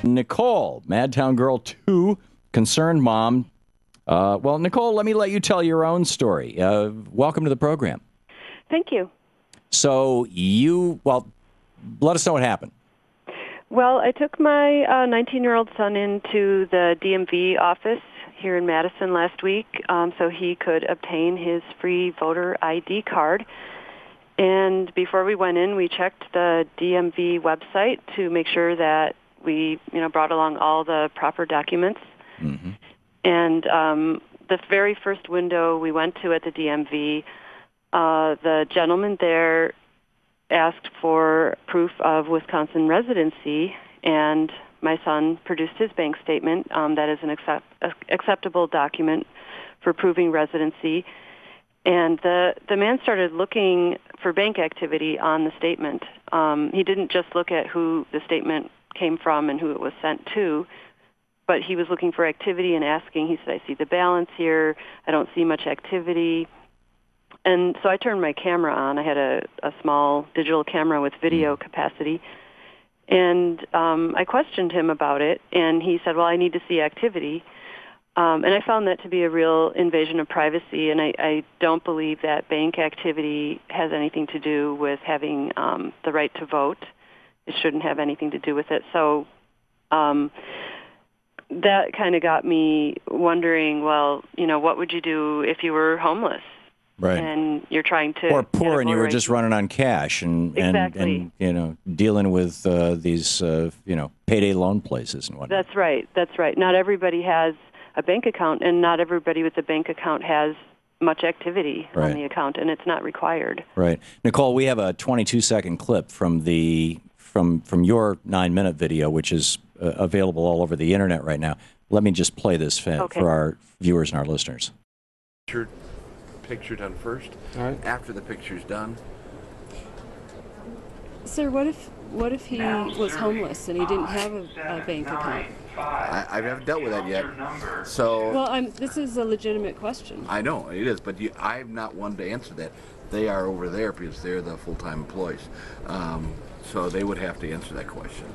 Nicole, Madtown Girl 2, concerned mom. Well, Nicole, let me let you tell your own story. Welcome to the program. Thank you. So let us know what happened. Well, I took my 19-year-old son into the DMV office here in Madison last week so he could obtain his free voter ID card. And before we went in, we checked the DMV website to make sure that we, brought along all the proper documents. Mm-hmm. And the very first window we went to at the DMV, the gentleman there asked for proof of Wisconsin residency, and my son produced his bank statement. That is an acceptable document for proving residency. And the man started looking for bank activity on the statement. He didn't just look at who the statement came from and who it was sent to, but he was looking for activity and asking. He said, I see the balance here. I don't see much activity. And so I turned my camera on. I had a small digital camera with video capacity. And I questioned him about it, and he said, well, I need to see activity. And I found that to be a real invasion of privacy, and I don't believe that bank activity has anything to do with having the right to vote. It shouldn't have anything to do with it. So that kind of got me wondering, well, what would you do if you were homeless? Right. And you're trying to... Or poor and you were just running on cash and exactly. and dealing with these, payday loan places and whatnot. That's right. Not everybody has a bank account, and not everybody with a bank account has much activity on the account, and it's not required. Right. Nicole, we have a 22-second clip from your 9-minute video, which is available all over the internet right now. Let me just play this for our viewers and our listeners. Picture done first. All right. After the picture's done. Sir, what if he was homeless and he didn't have a bank account? I haven't dealt with that yet. So. Well, this is a legitimate question. I know it is, but I'm not one to answer that. They are over there because they're the full-time employees. So they would have to answer that question.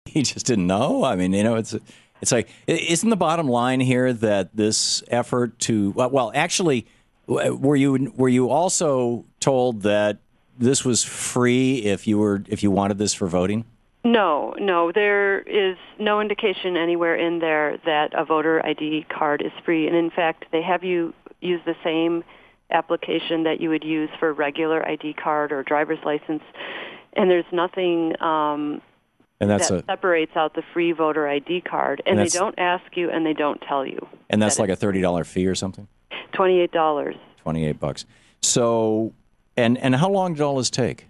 He just didn't know. I mean, it's like, isn't the bottom line here that this effort to actually, were you also told that this was free if you wanted this for voting? No, there is no indication anywhere in there that a voter ID card is free. And in fact, they have you use the same application that you would use for a regular ID card or driver's license. And there's nothing that separates out the free voter ID card. And they don't ask you and they don't tell you. And that's like a $30 fee or something? $28. $28. So, and how long did all this take?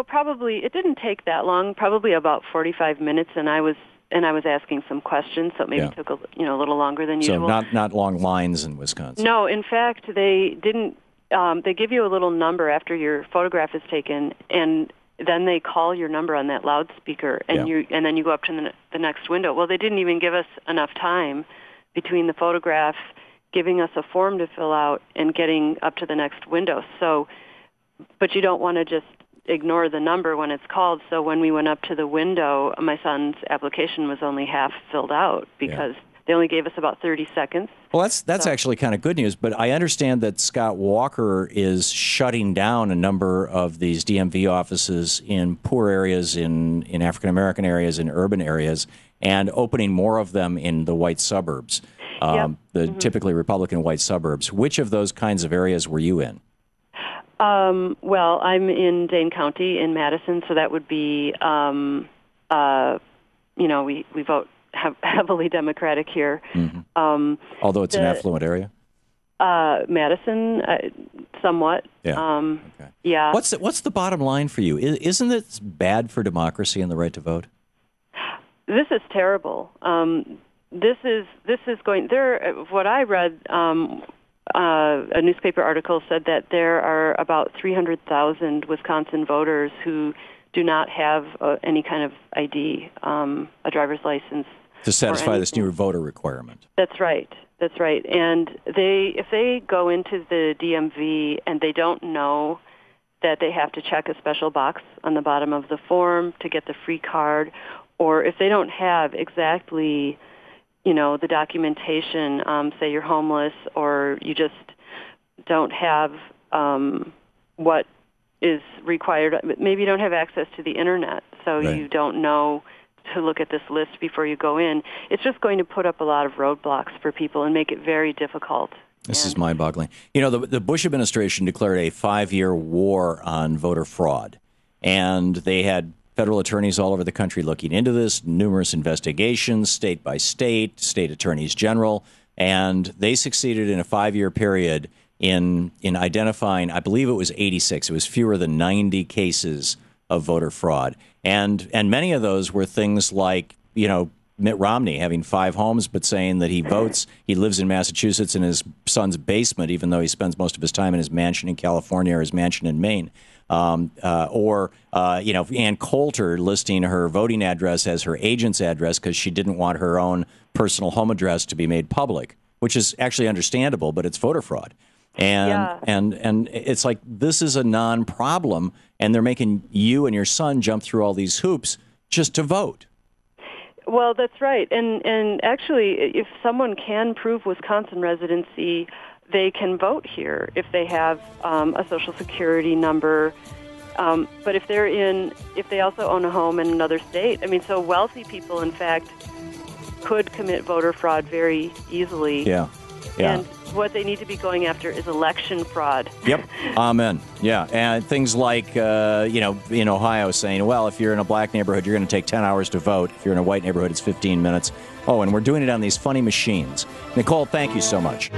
Probably it didn't take that long. Probably about 45 minutes, and I was asking some questions, so it maybe took a little longer than usual. So not long lines in Wisconsin. No, in fact, they didn't. They give you a little number after your photograph is taken, and then they call your number on that loudspeaker, and then you go up to the next window. Well, they didn't even give us enough time between the photograph, giving us a form to fill out, and getting up to the next window. So, but you don't want to just ignore the number when it's called. So when we went up to the window, my son's application was only half filled out because they only gave us about 30 seconds. Well, that's actually kind of good news, but I understand that Scott Walker is shutting down a number of these DMV offices in poor areas, in African-American areas, in urban areas, and opening more of them in the white suburbs, typically Republican white suburbs. Which of those kinds of areas were you in? Well, I'm in Dane County in Madison, so that would be, we vote heavily Democratic here. Mm-hmm. Although it's an affluent area? Madison, somewhat. Yeah. Yeah. What's the bottom line for you? Isn't it bad for democracy and the right to vote? This is terrible. This is going there. What I read. A newspaper article said that there are about 300,000 Wisconsin voters who do not have any kind of ID, a driver's license. To satisfy this new voter requirement. That's right. And if they go into the DMV and they don't know that they have to check a special box on the bottom of the form to get the free card, or if they don't have exactly, the documentation, say you're homeless or you just don't have what is required, maybe you don't have access to the internet, so Right. you don't know to look at this list before you go in. It's just going to put up a lot of roadblocks for people and make it very difficult. This is mind-boggling. The Bush administration declared a 5-year war on voter fraud, and they had federal attorneys all over the country looking into this, numerous investigations, state by state, state attorneys general, and they succeeded in a 5-year period in identifying, I believe it was 86, it was fewer than 90 cases of voter fraud. And many of those were things like, Mitt Romney having 5 homes, but saying that he votes, he lives in Massachusetts in his son's basement, even though he spends most of his time in his mansion in California or his mansion in Maine. Or Ann Coulter listing her voting address as her agent's address because she didn't want her own personal home address to be made public, which is actually understandable, but it's voter fraud. And it's like, this is a non-problem, and they're making you and your son jump through all these hoops just to vote. Well, that's right. And actually, if someone can prove Wisconsin residency, they can vote here if they have a Social Security number. But if they also own a home in another state, so wealthy people, in fact, could commit voter fraud very easily. Yeah. And what they need to be going after is election fraud. Yep. Amen. Yeah. And things like, in Ohio saying, well, if you're in a black neighborhood, you're going to take 10 hours to vote. If you're in a white neighborhood, it's 15 minutes. Oh, and we're doing it on these funny machines. Nicole, thank you so much.